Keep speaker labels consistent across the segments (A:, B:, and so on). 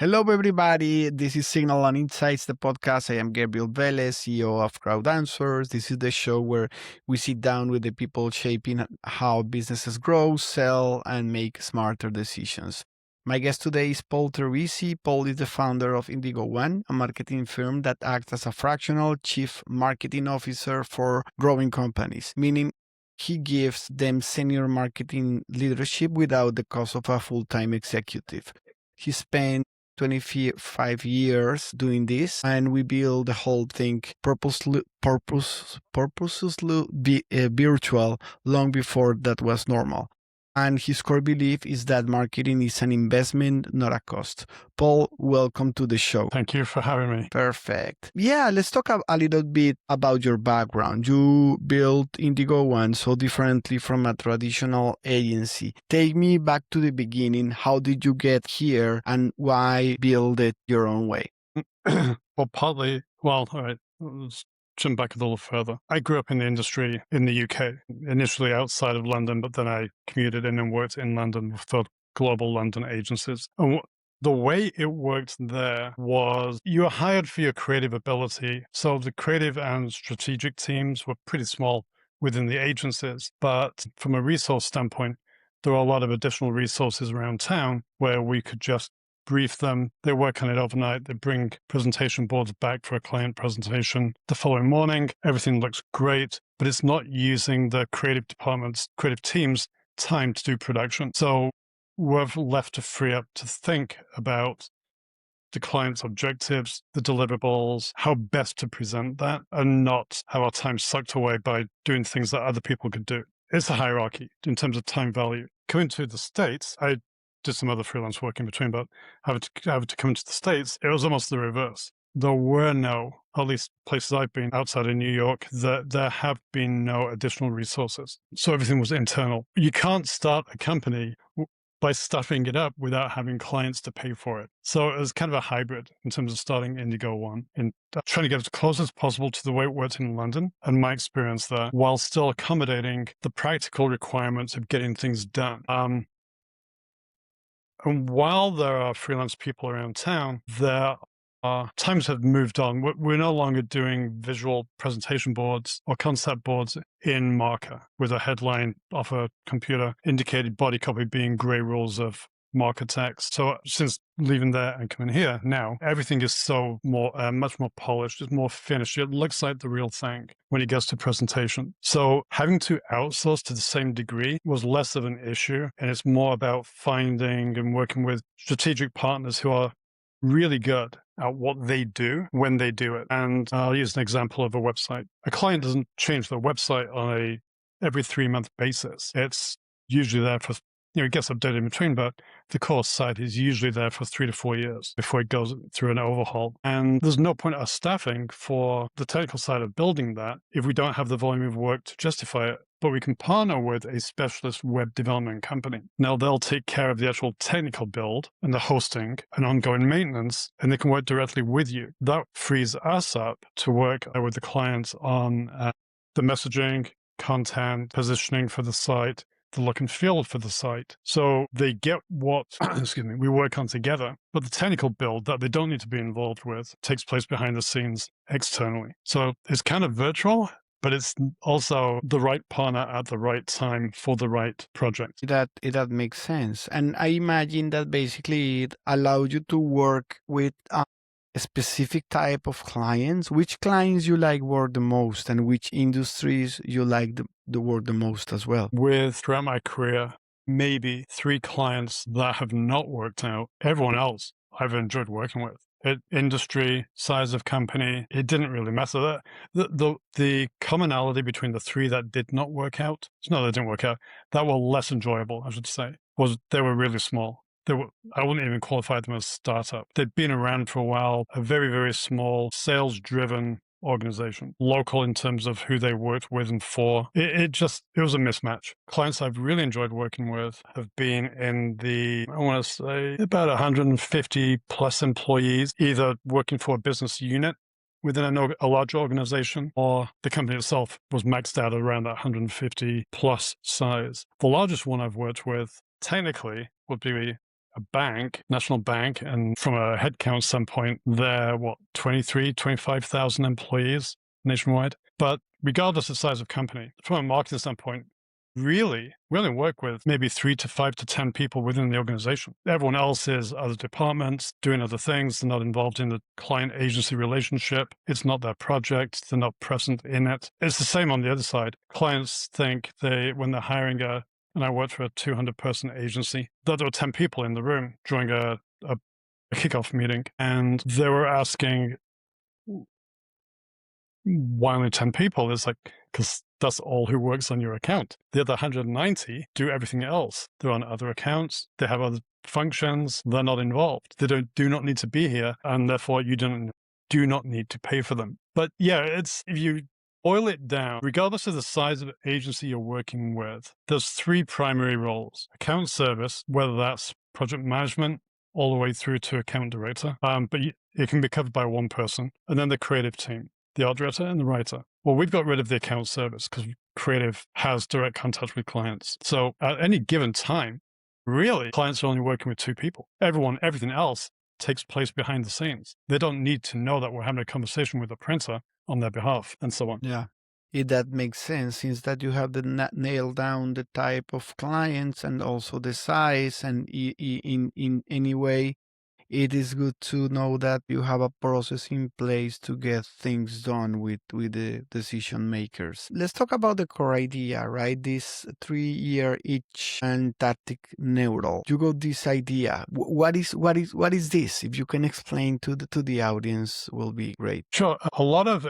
A: Hello, everybody. This is Signal on Insights, the podcast. I am Gabriel Velez, CEO of Crowd Answers. This is the show where we sit down with the people shaping how businesses grow, sell, and make smarter decisions. My guest today is Paul Terrizzi. Paul is the founder of Indigo One, a marketing firm that acts as a fractional chief marketing officer for growing companies, meaning he gives them senior marketing leadership without the cost of a full-time executive. He spent 25 years doing this, and we build the whole thing purposely virtual long before that was normal. And his core belief is that marketing is an investment, not a cost. Paul, welcome to the show.
B: Thank you for having me.
A: Perfect. Yeah, let's talk a little bit about your background. You built Indigo One so differently from a traditional agency. Take me back to the beginning. How did you get here and why build it your own way?
B: All right, let's jump back a little further. I grew up in the industry in the UK, initially outside of London, but then I commuted in and worked in London for global London agencies. And the way it worked there was you were hired for your creative ability. So the creative and strategic teams were pretty small within the agencies. But from a resource standpoint, there were a lot of additional resources around town where we could just brief them. They work on it overnight. They bring presentation boards back for a client presentation. The following morning, everything looks great, but it's not using the creative department's, creative team's time to do production. So we're left to free up to think about the client's objectives, the deliverables, how best to present that, and not have our time sucked away by doing things that other people could do. It's a hierarchy in terms of time value. Coming to the States, I did some other freelance work in between, but having to come to the States, it was almost the reverse. There were no, at least places I've been outside of New York, there have been no additional resources. So everything was internal. You can't start a company by stuffing it up without having clients to pay for it. So it was kind of a hybrid in terms of starting Indigo One and trying to get as close as possible to the way it worked in London and my experience there, while still accommodating the practical requirements of getting things done. And while there are freelance people around town, times have moved on. We're no longer doing visual presentation boards or concept boards in marker with a headline off a computer, indicated body copy being gray rules of marker text. So since leaving there and coming here now, everything is so much more polished. It's more finished. It looks like the real thing when it gets to presentation. So having to outsource to the same degree was less of an issue. And it's more about finding and working with strategic partners who are really good at what they do when they do it. And I'll use an example of a website. A client doesn't change their website on every 3-month basis. It's usually there for, it gets updated in between, but the core site is usually there for 3 to 4 years before it goes through an overhaul. And there's no point us staffing for the technical side of building that if we don't have the volume of work to justify it. But we can partner with a specialist web development company. Now they'll take care of the actual technical build and the hosting and ongoing maintenance, and they can work directly with you. That frees us up to work with the clients on the messaging, content, positioning for the site, the look and feel for the site. So they get what, we work on together, but the technical build that they don't need to be involved with takes place behind the scenes externally. So it's kind of virtual, but it's also the right partner at the right time for the right project.
A: That makes sense. And I imagine that basically it allows you to work with a specific type of clients. Which clients you like work the most and which industries you like the work the most as well?
B: Throughout my career, maybe 3 clients that have not worked out. Everyone else I've enjoyed working with. Industry, size of company, it didn't really matter. The commonality between the 3 that did not work out, no, they didn't work out, that were less enjoyable, I should say, was they were really small. I wouldn't even qualify them as startup. They'd been around for a while, a very, very small, sales-driven organization, local in terms of who they worked with and for. It was a mismatch. Clients I've really enjoyed working with have been in I want to say about 150 plus employees, either working for a business unit within a large organization, or the company itself was maxed out around that 150 plus size. The largest one I've worked with technically would be a bank, national bank, and from a headcount standpoint, they're 25,000 employees nationwide. But regardless of size of company, from a marketing standpoint, really, we only work with maybe 3 to 5 to 10 people within the organization. Everyone else is other departments doing other things. They're not involved in the client agency relationship. It's not their project. They're not present in it. It's the same on the other side. Clients think when they're hiring and I worked for a 200-person agency, that there were 10 people in the room during a kickoff meeting, and they were asking, why only 10 people? It's like, because that's all who works on your account. The other 190 do everything else. They're on other accounts. They have other functions. They're not involved. They do not need to be here, and therefore you do not need to pay for them. But yeah, if you boil it down, regardless of the size of the agency you're working with, there's 3 primary roles. Account service, whether that's project management all the way through to account director, but it can be covered by one person. And then the creative team, the art director and the writer. Well, we've got rid of the account service because creative has direct contact with clients. So at any given time, really, clients are only working with 2 people. Everything else takes place behind the scenes. They don't need to know that we're having a conversation with a printer on their behalf and so on.
A: Yeah. That makes sense, since that you have nailed down the type of clients and also the size, and in any way, it is good to know that you have a process in place to get things done with the decision makers. Let's talk about the core idea, right? This 3-year itch and tactic neural. You got this idea. What is this? If you can explain to the audience, will be great.
B: Sure. A lot of,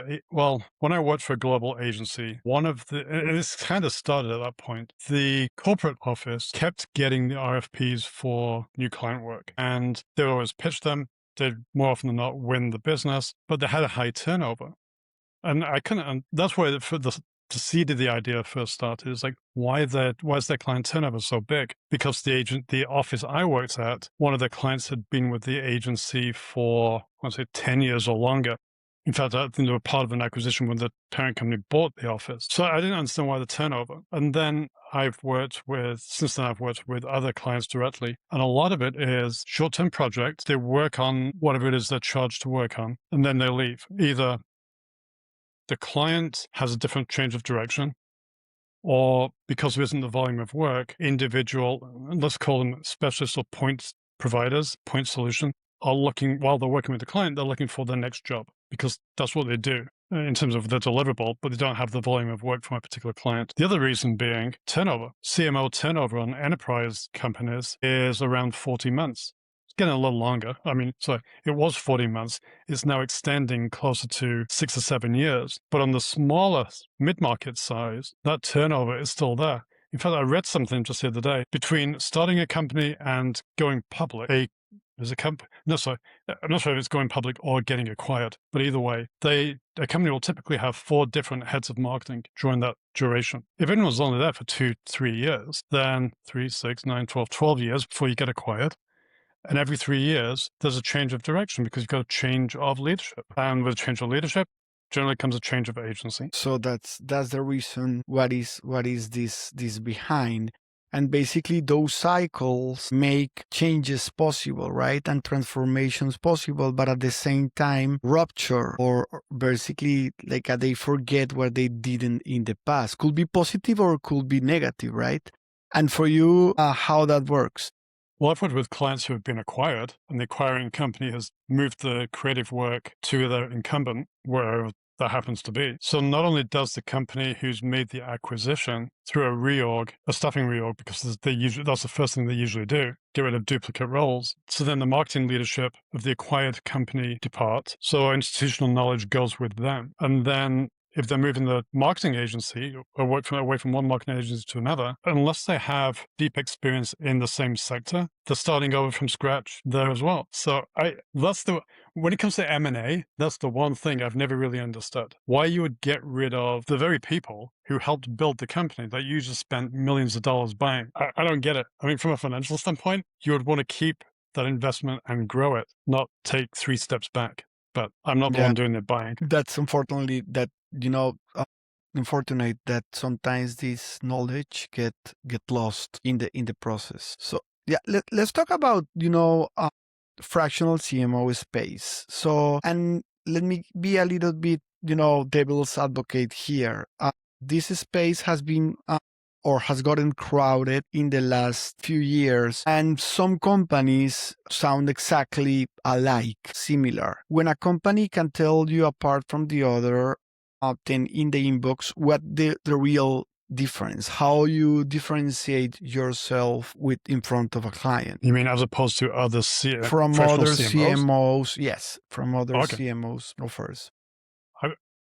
B: when I worked for a global agency, and this kind of started at that point, the corporate office kept getting the RFPs for new client work, and they would always pitch them. They'd more often than not win the business, but they had a high turnover. And that's where the seed of the idea first started. Is like, why is their client turnover so big? Because the office I worked at, one of their clients had been with the agency for, I want to say, 10 years or longer. In fact, I think they were part of an acquisition when the parent company bought the office. So I didn't understand why the turnover. And then since then I've worked with other clients directly. And a lot of it is short-term projects. They work on whatever it is they're charged to work on, and then they leave. Either the client has a different change of direction, or because there isn't the volume of work, let's call them specialists or point providers, point solution, are looking, while they're working with the client, they're looking for their next job, because that's what they do in terms of their deliverable, but they don't have the volume of work from a particular client. The other reason being turnover. CMO turnover on enterprise companies is around 40 months. It's getting a little longer. It was 40 months. It's now extending closer to 6 or 7 years. But on the smaller mid-market size, that turnover is still there. In fact, I read something just the other day. Between starting a company and going public, I'm not sure if it's going public or getting acquired, but either way, a company will typically have 4 different heads of marketing during that duration. If anyone's only there for 2-3 years, then 3, 6, 9, 12 years before you get acquired. And every 3 years, there's a change of direction because you've got a change of leadership. And with a change of leadership, generally comes a change of agency.
A: So that's the reason. What is this behind? And basically, those cycles make changes possible, right? And transformations possible, but at the same time, rupture, or basically, like they forget what they did in the past. Could be positive or could be negative, right? And for you, how that works?
B: Well, I've worked with clients who have been acquired, and the acquiring company has moved the creative work to their incumbent, wherever that happens to be. So not only does the company who's made the acquisition through a staffing reorg, because that's the first thing they usually do, get rid of duplicate roles. So then the marketing leadership of the acquired company depart. So institutional knowledge goes with them. And then if they're moving the marketing agency or away from one marketing agency to another, unless they have deep experience in the same sector, they're starting over from scratch there as well. So when it comes to M&A, that's the one thing I've never really understood. Why you would get rid of the very people who helped build the company that you just spent millions of dollars buying. I don't get it. From a financial standpoint, you would want to keep that investment and grow it, not take 3 steps back. But I'm not the one doing the buying.
A: That's unfortunately unfortunate that sometimes this knowledge get lost in the process. So Yeah, let's talk about, fractional CMO space. So, and let me be a little bit, devil's advocate here. This space has been or has gotten crowded in the last few years, and some companies sound exactly alike, similar. When a company can tell you apart from the other, then in the inbox, what the real difference, how you differentiate yourself with in front of a client.
B: You mean as opposed to other
A: From
B: fractional
A: other
B: CMOs?
A: CMOs, yes, from other
B: Okay.
A: CMOs offers.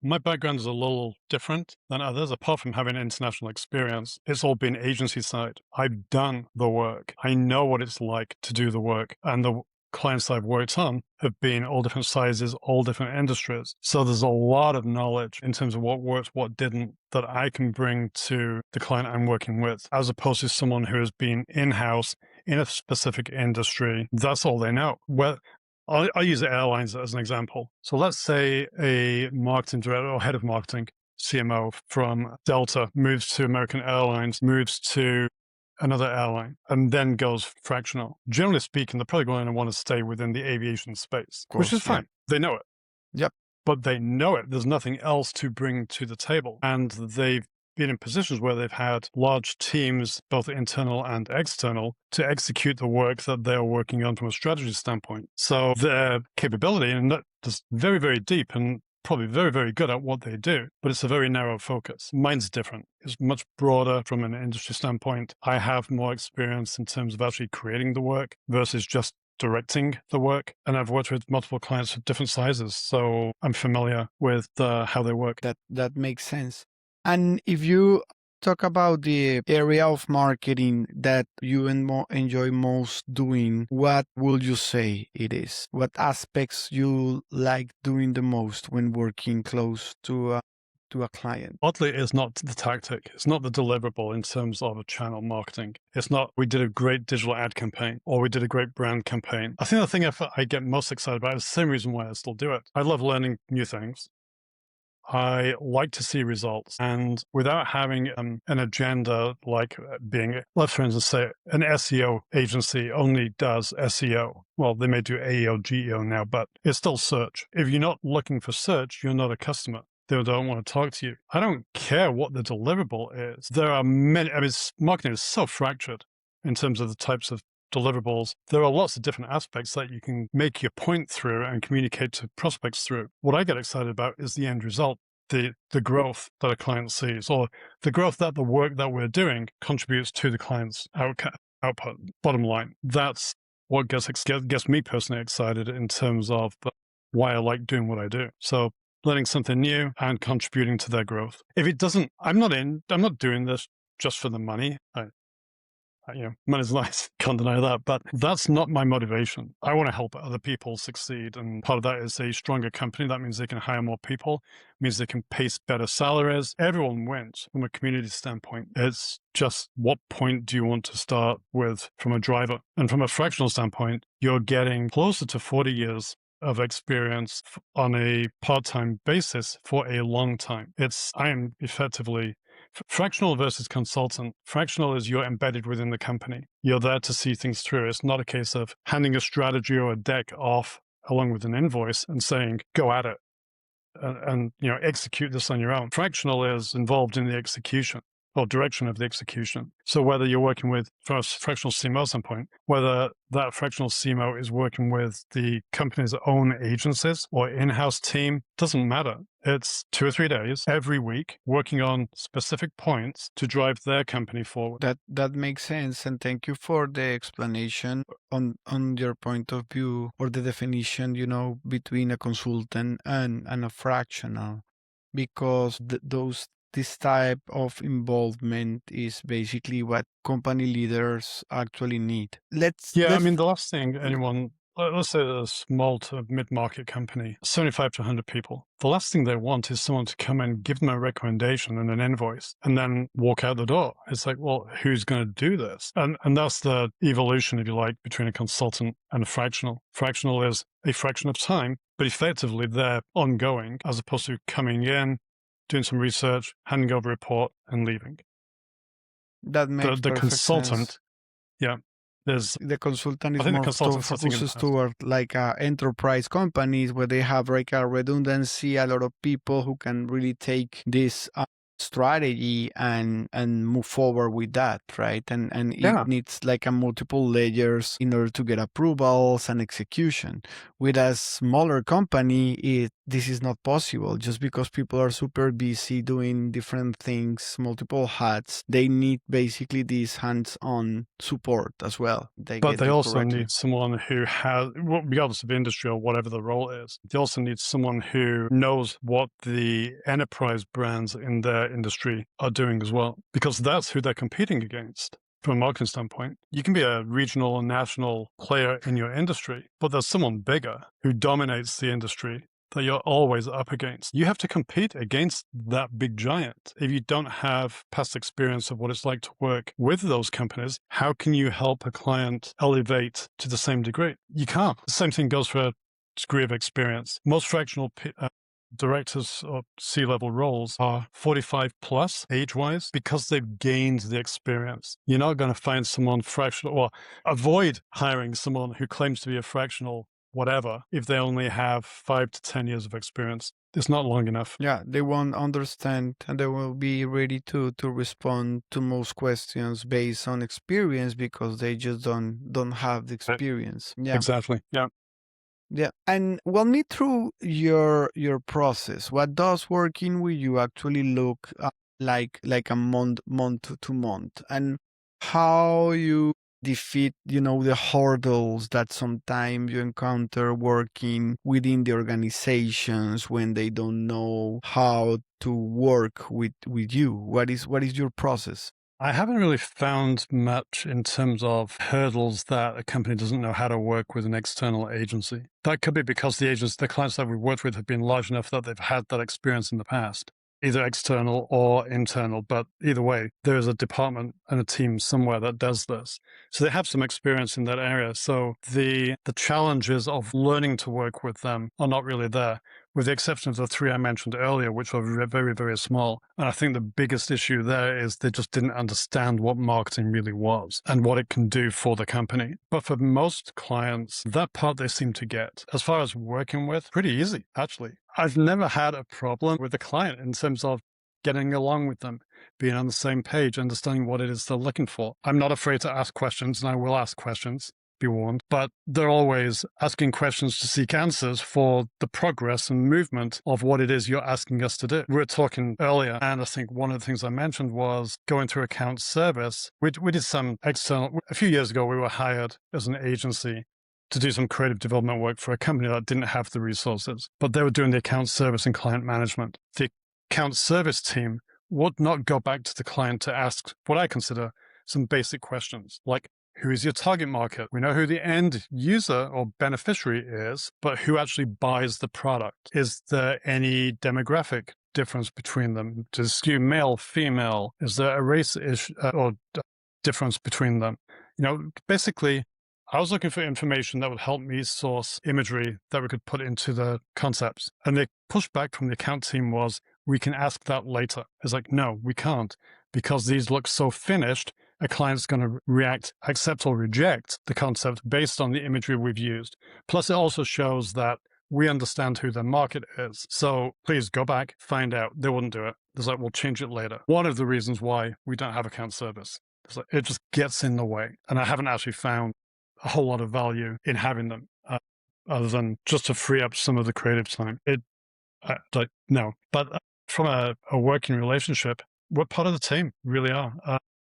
B: My background is a little different than others. Apart from having international experience, it's all been agency side. I've done the work. I know what it's like to do the work. And the clients I've worked on have been all different sizes, all different industries. So there's a lot of knowledge in terms of what worked, what didn't, that I can bring to the client I'm working with, as opposed to someone who has been in-house in a specific industry. That's all they know. Well, I'll use airlines as an example. So let's say a marketing director or head of marketing, CMO from Delta, moves to American Airlines, moves to another airline, and then goes fractional. Generally speaking, they're probably going to want to stay within the aviation space, which is fine. They know it.
A: Yep.
B: But they know it. There's nothing else to bring to the table. And they've been in positions where they've had large teams, both internal and external, to execute the work that they're working on from a strategy standpoint. So their capability and that is very, very deep and probably very, very good at what they do, but it's a very narrow focus. Mine's different. It's much broader from an industry standpoint. I have more experience in terms of actually creating the work versus just directing the work. And I've worked with multiple clients of different sizes, so I'm familiar with how they work.
A: That makes sense. And if you talk about the area of marketing that you enjoy most doing, what would you say it is? What aspects you like doing the most when working close to a client?
B: Oddly, it's not the tactic. It's not the deliverable in terms of a channel marketing. It's not, we did a great digital ad campaign or we did a great brand campaign. I think the thing I get most excited about is the same reason why I still do it. I love learning new things. I like to see results, and without having an agenda like being, let's for instance say an SEO agency only does SEO. Well, they may do AEO, GEO now, but it's still search. If you're not looking for search, you're not a customer. They don't want to talk to you. I don't care what the deliverable is. There are many, marketing is so fractured in terms of the types of deliverables. There are lots of different aspects that you can make your point through and communicate to prospects through. What I get excited about is the end result, the growth that a client sees, or the growth that the work that we're doing contributes to the client's output, bottom line. That's what gets me personally excited in terms of why I like doing what I do. So learning something new and contributing to their growth. If it doesn't, I'm not doing this just for the money. Money's nice, can't deny that, but that's not my motivation. I want to help other people succeed, and part of that is a stronger company. That means they can hire more people, means they can pay better salaries. Everyone wins from a community standpoint. It's just what point do you want to start with from a driver? And from a fractional standpoint, you're getting closer to 40 years of experience on a part-time basis for a long time. I am effectively fractional versus consultant. Fractional is you're embedded within the company. You're there to see things through. It's not a case of handing a strategy or a deck off along with an invoice and saying, go at it and execute this on your own. Fractional is involved in the execution or direction of the execution. So whether you're working with, from a fractional CMO standpoint, whether that fractional CMO is working with the company's own agencies or in-house team, doesn't matter. It's 2 or 3 days every week working on specific points to drive their company forward.
A: That makes sense, and thank you for the explanation on your point of view or the definition, between a consultant and a fractional, because this type of involvement is basically what company leaders actually need.
B: I mean, the last thing let's say a small to mid-market company, 75 to 100 people. The last thing they want is someone to come and give them a recommendation and an invoice and then walk out the door. It's like, well, who's going to do this? And that's the evolution, if you like, between a consultant and a fractional. Fractional is a fraction of time, but effectively they're ongoing as opposed to coming in, doing some research, handing over a report and leaving.
A: That makes
B: The
A: perfect
B: consultant,
A: sense.
B: yeah.
A: The consultant
B: I
A: is
B: think the
A: more
B: consultant's sitting in the
A: focuses
B: past.
A: toward like enterprise companies where they have like a redundancy, a lot of people who can really take this strategy and move forward with that, right? And it
B: Yeah.
A: needs like a multiple layers in order to get approvals and execution. With a smaller company, this is not possible just because people are super busy doing different things, multiple hats. They need basically this hands-on support as well.
B: But they also need someone who has, regardless of industry or whatever the role is, they also need someone who knows what the enterprise brands in their industry are doing as well, because that's who they're competing against. From a marketing standpoint, you can be a regional or national player in your industry, but there's someone bigger who dominates the industry that you're always up against. You have to compete against that big giant. If you don't have past experience of what it's like to work with those companies, how can you help a client elevate to the same degree? You can't. The same thing goes for a degree of experience. Most fractional directors or C-level roles are 45 plus age-wise because they've gained the experience. You're not going to find someone fractional or avoid hiring someone who claims to be a fractional whatever if they only have 5 to 10 years of experience. It's not long enough.
A: Yeah, they won't understand and they will be ready to respond to most questions based on experience because they just don't have the experience. Yeah.
B: Exactly. Yeah.
A: Yeah. And walk me through your process. What does working with you actually look like a month to month, and how you defeat, the hurdles that sometimes you encounter working within the organizations when they don't know how to work with you. What is your process?
B: I haven't really found much in terms of hurdles that a company doesn't know how to work with an external agency. That could be because the clients that we've worked with have been large enough that they've had that experience in the past, either external or internal. But either way, there is a department and a team somewhere that does this. So they have some experience in that area. So the challenges of learning to work with them are not really there, with the exception of the three I mentioned earlier, which were very, very small. And I think the biggest issue there is they just didn't understand what marketing really was and what it can do for the company. But for most clients, that part they seem to get. As far as working with, pretty easy, actually. I've never had a problem with a client in terms of getting along with them, being on the same page, understanding what it is they're looking for. I'm not afraid to ask questions, and I will ask questions. Be warned, but they're always asking questions to seek answers for the progress and movement of what it is you're asking us to do. We were talking earlier, and I think one of the things I mentioned was going through account service. We did some external, a few years ago, we were hired as an agency to do some creative development work for a company that didn't have the resources, but they were doing the account service and client management. The account service team would not go back to the client to ask what I consider some basic questions, like, who is your target market? We know who the end user or beneficiary is, but who actually buys the product? Is there any demographic difference between them? Does it skew male, female? Is there a race issue or difference between them? Basically, I was looking for information that would help me source imagery that we could put into the concepts. And the pushback from the account team was, we can ask that later. It's like, no, we can't, because these look so finished. A client's going to react, accept or reject the concept based on the imagery we've used. Plus, it also shows that we understand who their market is. So please go back, find out. They wouldn't do it. It's like, we'll change it later. One of the reasons why we don't have account service. It's like, it just gets in the way. And I haven't actually found a whole lot of value in having them, other than just to free up some of the creative time. No. But from a working relationship, we're part of the team, really are.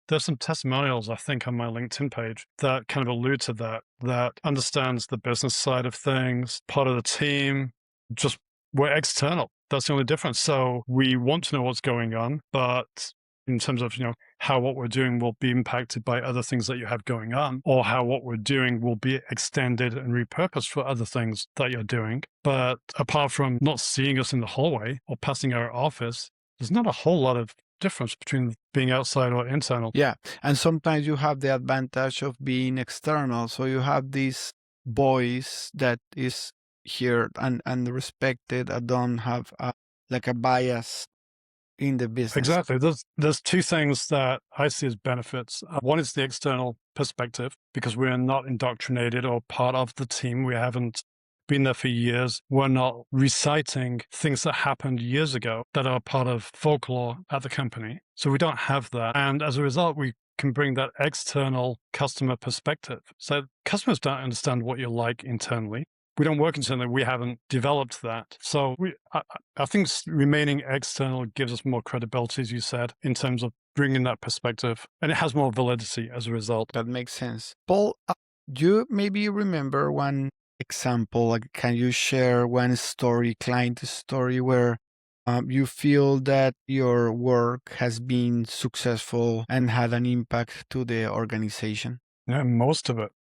B: There's some testimonials, I think, on my LinkedIn page that kind of allude to that understands the business side of things, part of the team, just we're external. That's the only difference. So we want to know what's going on, but in terms of, how what we're doing will be impacted by other things that you have going on, or how what we're doing will be extended and repurposed for other things that you're doing. But apart from not seeing us in the hallway or passing our office, there's not a whole lot of difference between being outside or internal.
A: Yeah. And sometimes you have the advantage of being external. So you have this voice that is here and respected. I don't have a bias in the business.
B: Exactly. There's two things that I see as benefits. One is the external perspective, because we are not indoctrinated or part of the team. We haven't been there for years. We're not reciting things that happened years ago that are part of folklore at the company. So we don't have that. And as a result, we can bring that external customer perspective. So customers don't understand what you're like internally. We don't work internally. We haven't developed that. So I think remaining external gives us more credibility, as you said, in terms of bringing that perspective. And it has more validity as a result.
A: That makes sense. Paul, you maybe remember one example? Like, can you share one story, client story, where you feel that your work has been successful and had an impact to the organization?
B: Yeah, most of it.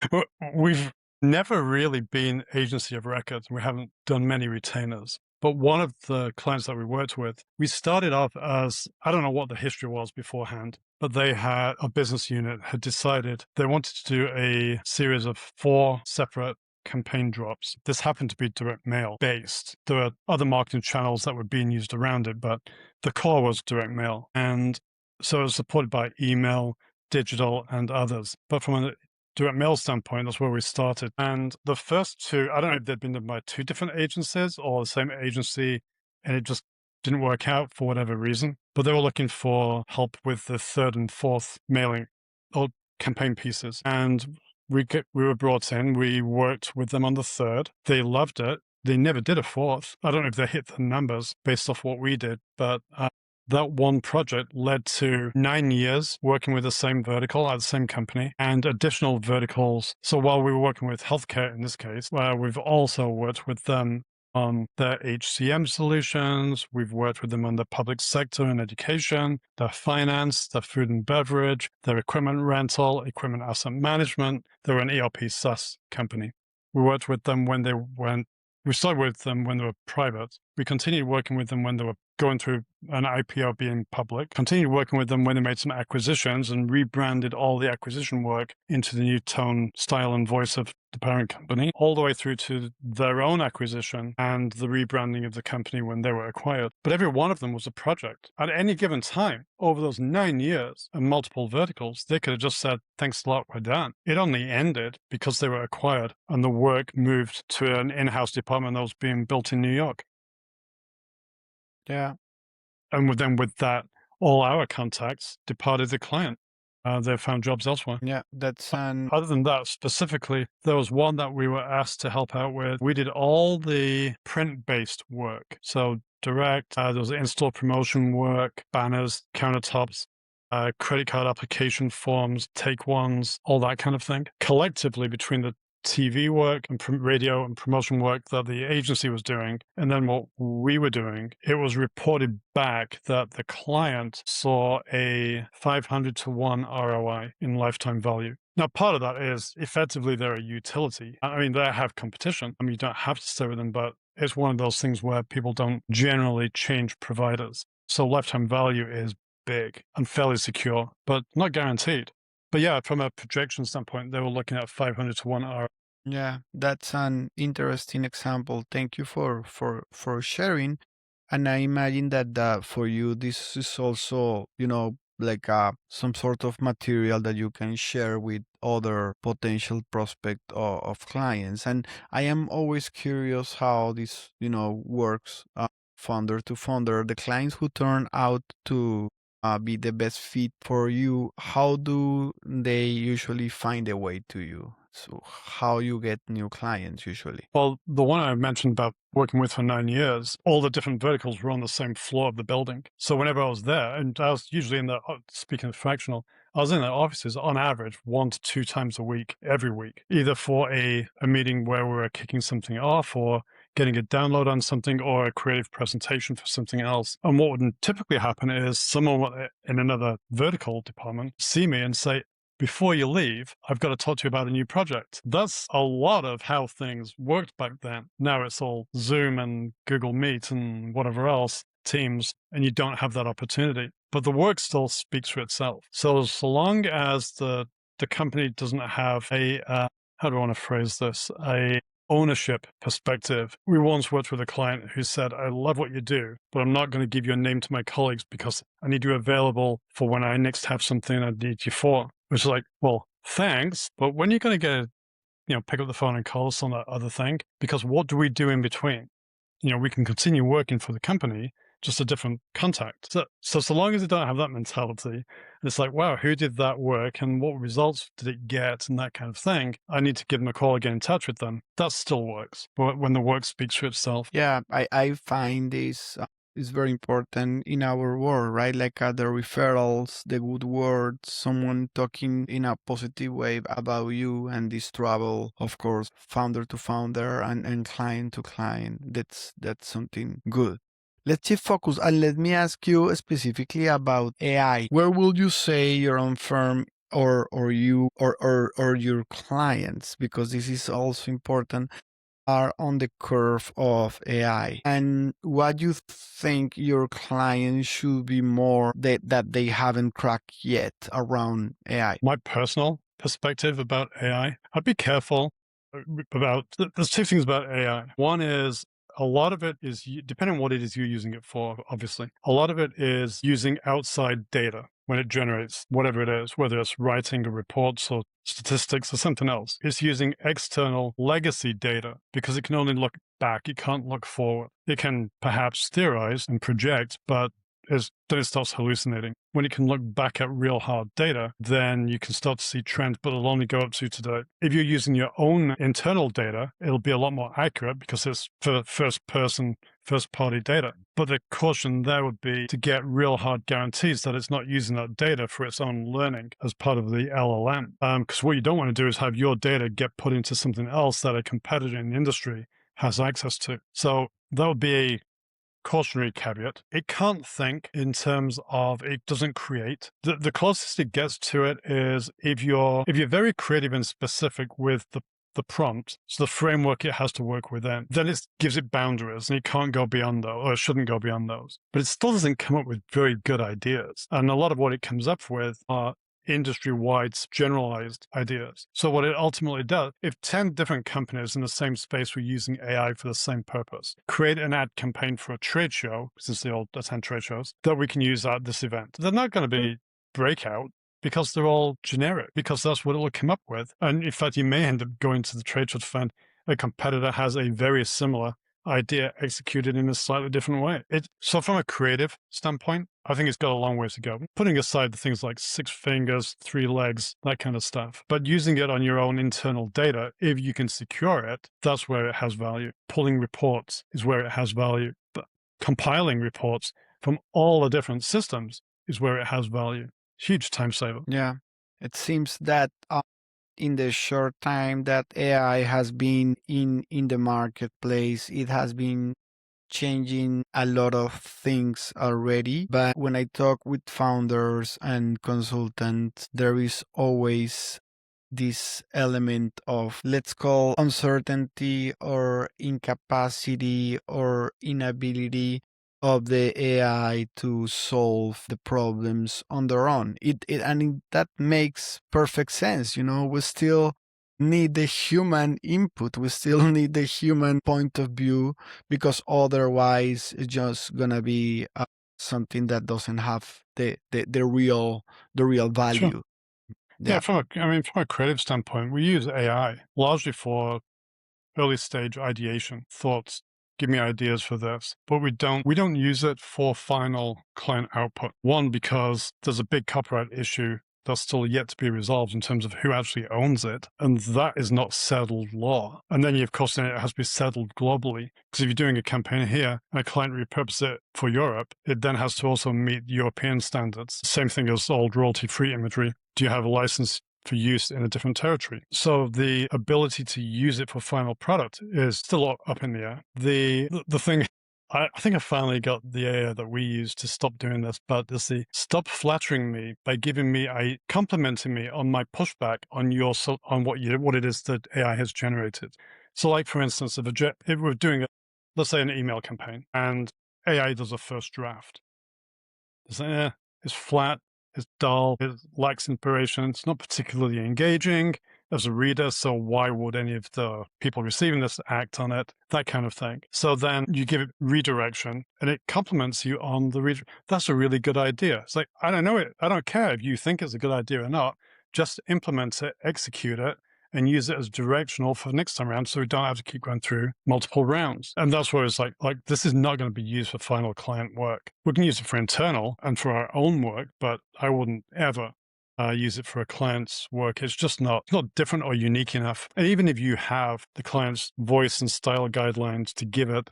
B: We've never really been agency of record. We haven't done many retainers. But one of the clients that we worked with, we started off as, I don't know what the history was beforehand, but they had a business unit had decided they wanted to do a series of 4 separate campaign drops. This happened to be direct mail based. There were other marketing channels that were being used around it, but the core was direct mail. And so it was supported by email, digital, and others. But from a direct mail standpoint, that's where we started. And the first 2, I don't know if they'd been done by 2 different agencies or the same agency, and it just didn't work out for whatever reason. But they were looking for help with the 3rd and 4th mailing or campaign pieces. And we were brought in, we worked with them on the 3rd. They loved it. They never did a 4th. I don't know if they hit the numbers based off what we did, but that one project led to 9 years working with the same vertical at the same company and additional verticals. So while we were working with healthcare in this case, we've also worked with them on their HCM solutions. We've worked with them on the public sector and education, their finance, their food and beverage, their equipment rental, equipment asset management. They're an ERP SaaS company. We worked with them when we started with them when they were private. We continued working with them when they were going through an IPO being public, continued working with them when they made some acquisitions and rebranded all the acquisition work into the new tone, style, and voice of the parent company, all the way through to their own acquisition and the rebranding of the company when they were acquired. But every one of them was a project. At any given time, over those 9 years and multiple verticals, they could have just said, thanks a lot, we're done. It only ended because they were acquired and the work moved to an in-house department that was being built in New York.
A: Yeah.
B: And with that, all our contacts departed the client. They found jobs elsewhere.
A: Yeah, that's
B: Other than that, specifically, there was one that we were asked to help out with. We did all the print-based work. So direct, there was in-store promotion work, banners, countertops, credit card application forms, take ones, all that kind of thing. Collectively, between the TV work and radio and promotion work that the agency was doing, and then what we were doing, it was reported back that the client saw a 500 to 1 ROI in lifetime value. Now, part of that is effectively they're a utility. I mean, they have competition. I mean, you don't have to stay with them, but it's one of those things where people don't generally change providers. So lifetime value is big and fairly secure, but not guaranteed. But yeah, from a projection standpoint, they were looking at 500 to 1 ROI.
A: Yeah, that's an interesting example. Thank you for sharing. And I imagine that for you, this is also, like some sort of material that you can share with other potential prospect of clients. And I am always curious how this, works, founder to founder. The clients who turn out to be the best fit for you, how do they usually find a way to you? So how you get new clients usually?
B: Well, the one I mentioned about working with for 9 years, all the different verticals were on the same floor of the building. So whenever I was there, and I was usually in the, speaking of Fractional, I was in their offices on average 1 to 2 times a week, every week, either for a meeting where we were kicking something off or getting a download on something or a creative presentation for something else. And what would typically happen is someone in another vertical department see me and say, before you leave, I've got to talk to you about a new project. That's a lot of how things worked back then. Now it's all Zoom and Google Meet and whatever else, Teams, and you don't have that opportunity. But the work still speaks for itself. So long as the company doesn't have a, how do I want to phrase this? ownership perspective. We once worked with a client who said, I love what you do, but I'm not going to give your name to my colleagues because I need you available for when I next have something I need you for. Which is like, well, thanks, but when are you going to pick up the phone and call us on that other thing? Because what do we do in between? We can continue working for the company, just a different contact. So long as they don't have that mentality, it's like, wow, who did that work and what results did it get and that kind of thing, I need to give them a call and get in touch with them. That still works, but when the work speaks for itself.
A: Yeah, I find this is very important in our world, right? Like the referrals, the good words, someone talking in a positive way about you, and this travel, of course, founder to founder and client to client. That's something good. Let's shift focus and let me ask you specifically about AI. Where would you say your own firm or you or your clients, because this is also important, are on the curve of AI, and what you think your clients should be more that they haven't cracked yet around AI?
B: My personal perspective about AI, I'd be careful there's two things about AI. One is a lot of it is, depending on what it is you're using it for, obviously, a lot of it is using outside data when it generates whatever it is, whether it's writing or reports or statistics or something else. It's using external legacy data because it can only look back. It can't look forward. It can perhaps theorize and project, but then it starts hallucinating. When it can look back at real hard data, then you can start to see trends, but it'll only go up to today. If you're using your own internal data, it'll be a lot more accurate because it's for first-party data. But the caution there would be to get real hard guarantees that it's not using that data for its own learning as part of the LLM. Because what you don't want to do is have your data get put into something else that a competitor in the industry has access to. So that would be a cautionary caveat. It can't think in terms of, it doesn't create. The closest it gets to it is if you're very creative and specific with the prompt, so the framework it has to work within, then it gives it boundaries and it can't go beyond those, or it shouldn't go beyond those. But it still doesn't come up with very good ideas. And a lot of what it comes up with are industry-wide generalized ideas. So what it ultimately does, if 10 different companies in the same space were using AI for the same purpose, create an ad campaign for a trade show, since they all attend trade shows, that we can use at this event, they're not going to be breakout because they're all generic, because that's what it'll come up with. And in fact, you may end up going to the trade show to find a competitor has a very similar idea executed in a slightly different way. So from a creative standpoint, I think it's got a long ways to go. Putting aside the things like 6 fingers, 3 legs, that kind of stuff. But using it on your own internal data, if you can secure it, that's where it has value. Pulling reports is where it has value. But compiling reports from all the different systems is where it has value. Huge time saver.
A: Yeah, it seems that in the short time that AI has been in the marketplace, it has been changing a lot of things already. But when I talk with founders and consultants, there is always this element of, let's call, uncertainty or incapacity or inability of the AI to solve the problems on their own. That makes perfect sense. We still need the human input. We still need the human point of view, because otherwise it's just gonna be something that doesn't have the real value.
B: Sure.
A: Yeah.
B: From a creative standpoint, we use AI largely for early stage ideation, thoughts, give me ideas for this. But we don't use it for final client output. One, because there's a big copyright issue that's still yet to be resolved in terms of who actually owns it. And that is not settled law. And then, of course, it has to be settled globally. Because if you're doing a campaign here and a client repurposes it for Europe, it then has to also meet European standards. Same thing as old royalty-free imagery. Do you have a license for use in a different territory? So the ability to use it for final product is still up in the air. The thing, I think I finally got the AI that we use to stop doing this, but is the stop flattering me by complimenting me on my pushback on what it is that AI has generated. So like, for instance, if we're doing let's say an email campaign and AI does a first draft, it's flat, it's dull, it lacks inspiration, it's not particularly engaging, as a reader, so why would any of the people receiving this act on it? That kind of thing. So then you give it redirection and it compliments you on the read. That's a really good idea. It's like, I don't know it. I don't care if you think it's a good idea or not. Just implement it, execute it, and use it as directional for next time around, so we don't have to keep going through multiple rounds. And that's where it's like this is not going to be used for final client work. We can use it for internal and for our own work, but I wouldn't ever use it for a client's work. It's just not different or unique enough. And even if you have the client's voice and style guidelines to give it,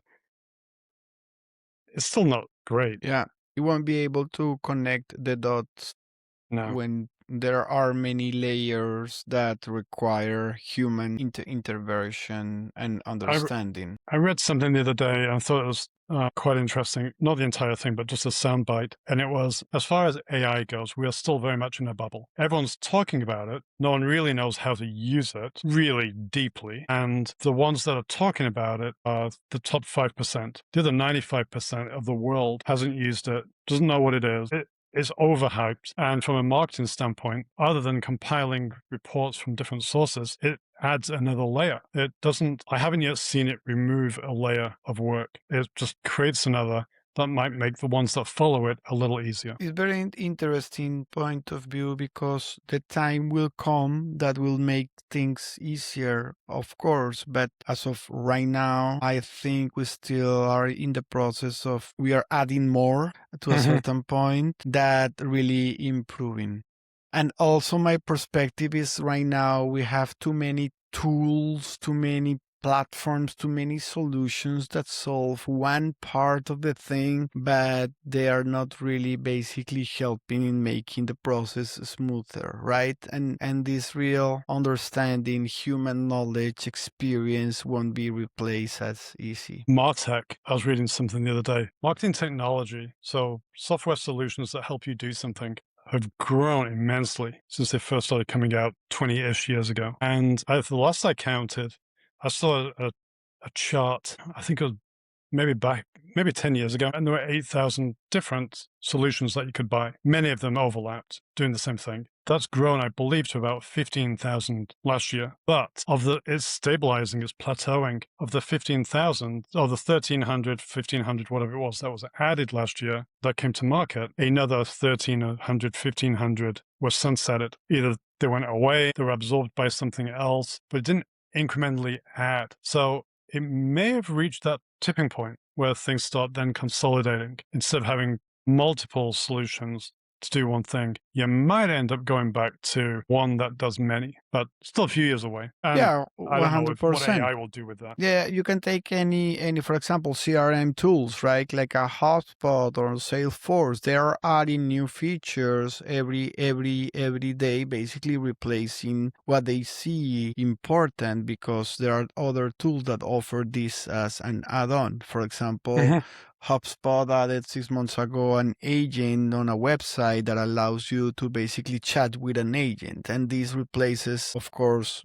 B: it's still not great.
A: Yeah, you won't be able to connect the dots when there are many layers that require human intervention and understanding.
B: I read something the other day and I thought it was quite interesting. Not the entire thing, but just a soundbite. And it was, as far as AI goes, we are still very much in a bubble. Everyone's talking about it. No one really knows how to use it really deeply. And the ones that are talking about it are the top 5%. The other 95% of the world hasn't used it, doesn't know what it is. It's overhyped. And from a marketing standpoint, other than compiling reports from different sources, it adds another layer. It doesn't, I haven't yet seen it remove a layer of work. It just creates another that might make the ones that follow it a little easier.
A: It's very interesting point of view, because the time will come that will make things easier, of course, but as of right now, I think we still are in the process of, we are adding more to a certain point that really improving. And also my perspective is, right now we have too many tools, too many platforms, too many solutions that solve one part of the thing, but they are not really basically helping in making the process smoother, right? And this real understanding, human knowledge, experience won't be replaced as easy.
B: MarTech, I was reading something the other day. Marketing technology, so software solutions that help you do something, have grown immensely since they first started coming out 20-ish years ago. And the last I counted, I saw a chart, I think it was maybe 10 years ago, and there were 8,000 different solutions that you could buy. Many of them overlapped, doing the same thing. That's grown, I believe, to about 15,000 last year. But it's stabilizing, it's plateauing. Of the 15,000, or the 1,300, 1,500, whatever it was that was added last year that came to market, another 1,300, 1,500 were sunsetted. Either they went away, they were absorbed by something else, but it didn't incrementally add. So it may have reached that tipping point where things start then consolidating. Instead of having multiple solutions to do one thing, you might end up going back to one that does many, but still a few years away. And
A: yeah, 100%.
B: I don't know what AI will do with that.
A: Yeah, you can take any, for example, CRM tools, right? Like a HubSpot or Salesforce. They are adding new features every day, basically replacing what they see important, because there are other tools that offer this as an add-on. For example, HubSpot added 6 months ago an agent on a website that allows you to basically chat with an agent. And this replaces, of course,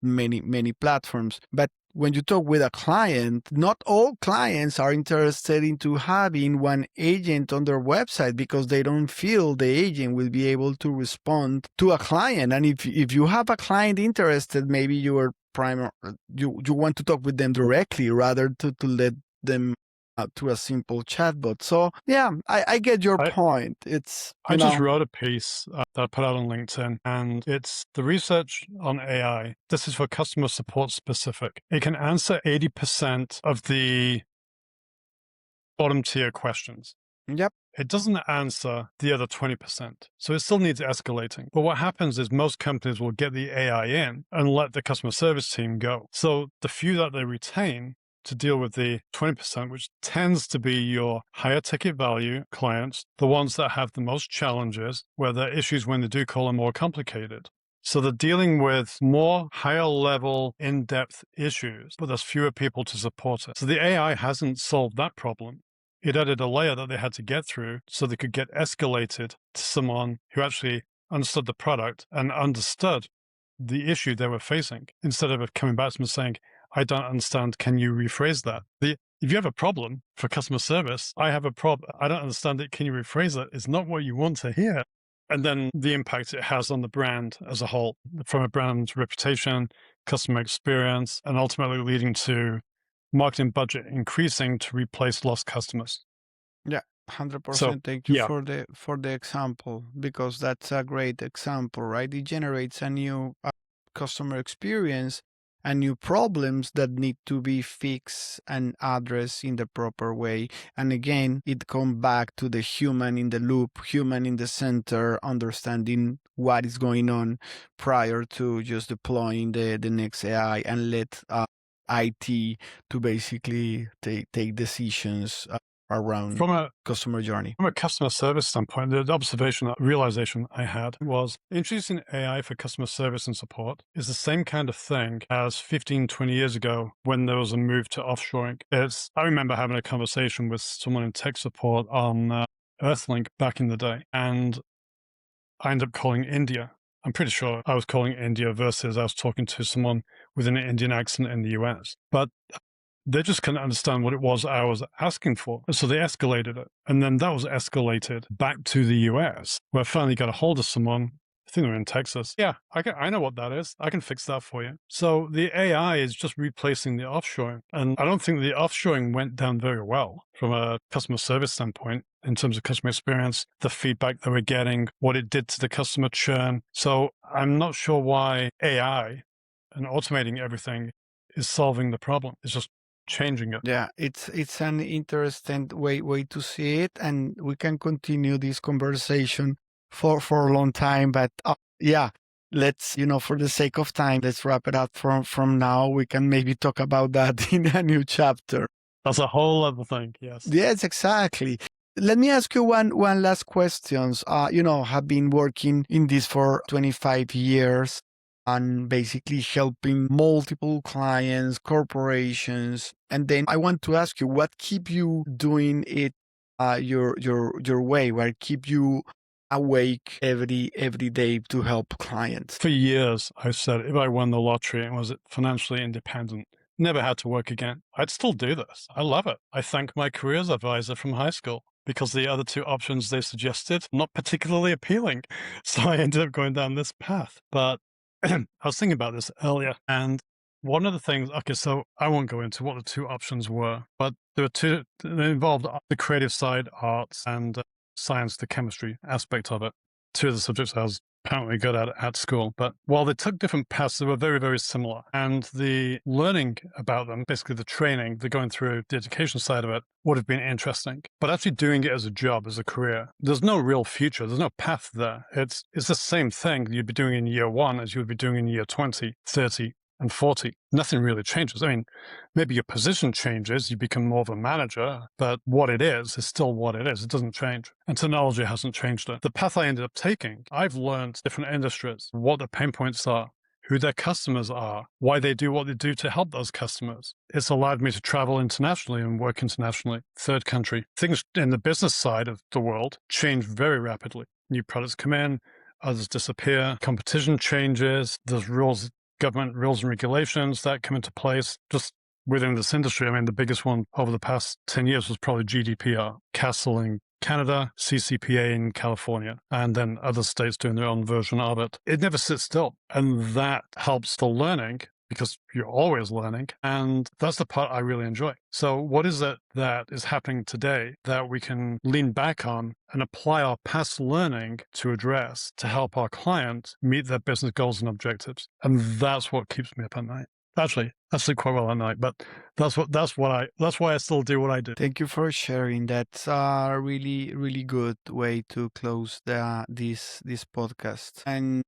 A: many platforms. But when you talk with a client, not all clients are interested into having one agent on their website, because they don't feel the agent will be able to respond to a client. And if you have a client interested, maybe you are you want to talk with them directly rather to let them to a simple chatbot. So yeah, I get your point. It's
B: I just wrote a piece that I put out on LinkedIn, and it's the research on AI. This is for customer support specific. It can answer 80% of the bottom tier questions.
A: Yep.
B: It doesn't answer the other 20%. So it still needs escalating. But what happens is most companies will get the AI in and let the customer service team go. So the few that they retain to deal with the 20%, which tends to be your higher ticket value clients, the ones that have the most challenges, where the issues when they do call are more complicated. So they're dealing with more higher level, in-depth issues, but there's fewer people to support it. So the AI hasn't solved that problem. It added a layer that they had to get through so they could get escalated to someone who actually understood the product and understood the issue they were facing, instead of coming back to them and saying, I don't understand, can you rephrase that? If you have a problem for customer service, I have a problem, I don't understand it, can you rephrase it? It's not what you want to hear. And then the impact it has on the brand as a whole, from a brand's reputation, customer experience, and ultimately leading to marketing budget increasing to replace lost customers.
A: Yeah,
B: So
A: 100%. Thank you
B: yeah,
A: for the example, because that's a great example, right? It generates a new customer experience and new problems that need to be fixed and addressed in the proper way. And again, it comes back to the human in the loop, human in the center, understanding what is going on prior to just deploying the next AI, and let IT to basically take decisions around
B: from a
A: customer journey.
B: From a customer service standpoint, the observation, realization I had was introducing AI for customer service and support is the same kind of thing as 15, 20 years ago when there was a move to offshoring. I remember having a conversation with someone in tech support on Earthlink back in the day, and I ended up calling India. I'm pretty sure I was calling India versus I was talking to someone with an Indian accent in the US. But they just couldn't understand what it was I was asking for. So they escalated it. And then that was escalated back to the US, where I finally got a hold of someone. I think they were in Texas. Yeah, I know what that is. I can fix that for you. So the AI is just replacing the offshoring. And I don't think the offshoring went down very well from a customer service standpoint in terms of customer experience, the feedback they were getting, what it did to the customer churn. So I'm not sure why AI and automating everything is solving the problem. It's just changing it.
A: Yeah, it's an interesting way to see it, and we can continue this conversation for a long time. But yeah, let's, for the sake of time, let's wrap it up from now. We can maybe talk about that in a new chapter.
B: That's a whole other thing. Yes.
A: Yes, exactly. Let me ask you one last questions. Have been working in this for 25 years and basically helping multiple clients, corporations. And then I want to ask you, what keep you doing it your way? What keep you awake every day to help clients?
B: For years, I said if I won the lottery and was financially independent, never had to work again, I'd still do this. I love it. I thank my careers advisor from high school because the other two options they suggested, not particularly appealing. So I ended up going down this path. But I was thinking about this earlier, and one of the things, okay, so I won't go into what the two options were, but there were two, they involved the creative side, arts, and science, the chemistry aspect of it. Two of the subjects I was apparently good at school. But while they took different paths, they were very, very similar. And the learning about them, basically the training, the going through the education side of it, would have been interesting. But actually doing it as a job, as a career, there's no real future. There's no path there. It's the same thing you'd be doing in year one as you would be doing in year 20, 30, and 40. Nothing really changes. I mean, maybe your position changes, you become more of a manager, but what it is still what it is. It doesn't change. And technology hasn't changed it. The path I ended up taking, I've learned different industries, what the pain points are, who their customers are, why they do what they do to help those customers. It's allowed me to travel internationally and work internationally, third country. Things in the business side of the world change very rapidly. New products come in, others disappear, competition changes, there's rules, government rules and regulations that come into place just within this industry. I mean, the biggest one over the past 10 years was probably GDPR, Castle in Canada, CCPA in California, and then other states doing their own version of it. It never sits still. And that helps the learning because you're always learning. And that's the part I really enjoy. So what is it that is happening today that we can lean back on and apply our past learning to address to help our clients meet their business goals and objectives? And that's what keeps me up at night. Actually, I sleep quite well at night, but that's why I still do what I do.
A: Thank you for sharing. That's a really, really good way to close this podcast. And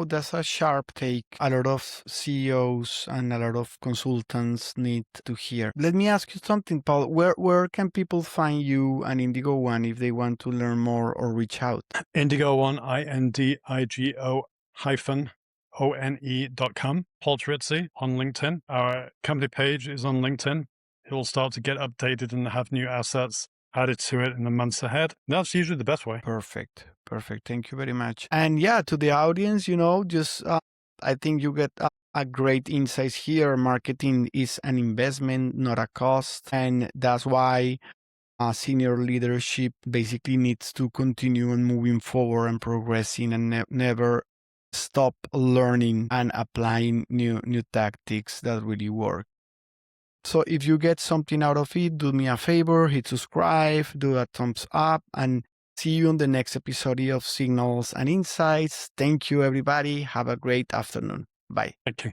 A: that's a sharp take a lot of CEOs and a lot of consultants need to hear. Let me ask you something, Paul. Where can people find you and Indigo One if they want to learn more or reach out?
B: Indigo One, INDIGO-ONE.com. Paul Terrizzi on LinkedIn. Our company page is on LinkedIn. It will start to get updated and have new assets added to it in the months ahead. That's usually the best way.
A: Perfect. Thank you very much. And yeah, to the audience, just I think you get a great insights here. Marketing is an investment, not a cost. And that's why senior leadership basically needs to continue on moving forward and progressing and never stop learning and applying new tactics that really work. So if you get something out of it, do me a favor, hit subscribe, do a thumbs up, and see you on the next episode of Signals and Insights. Thank you, everybody. Have a great afternoon. Bye.
B: Thank you.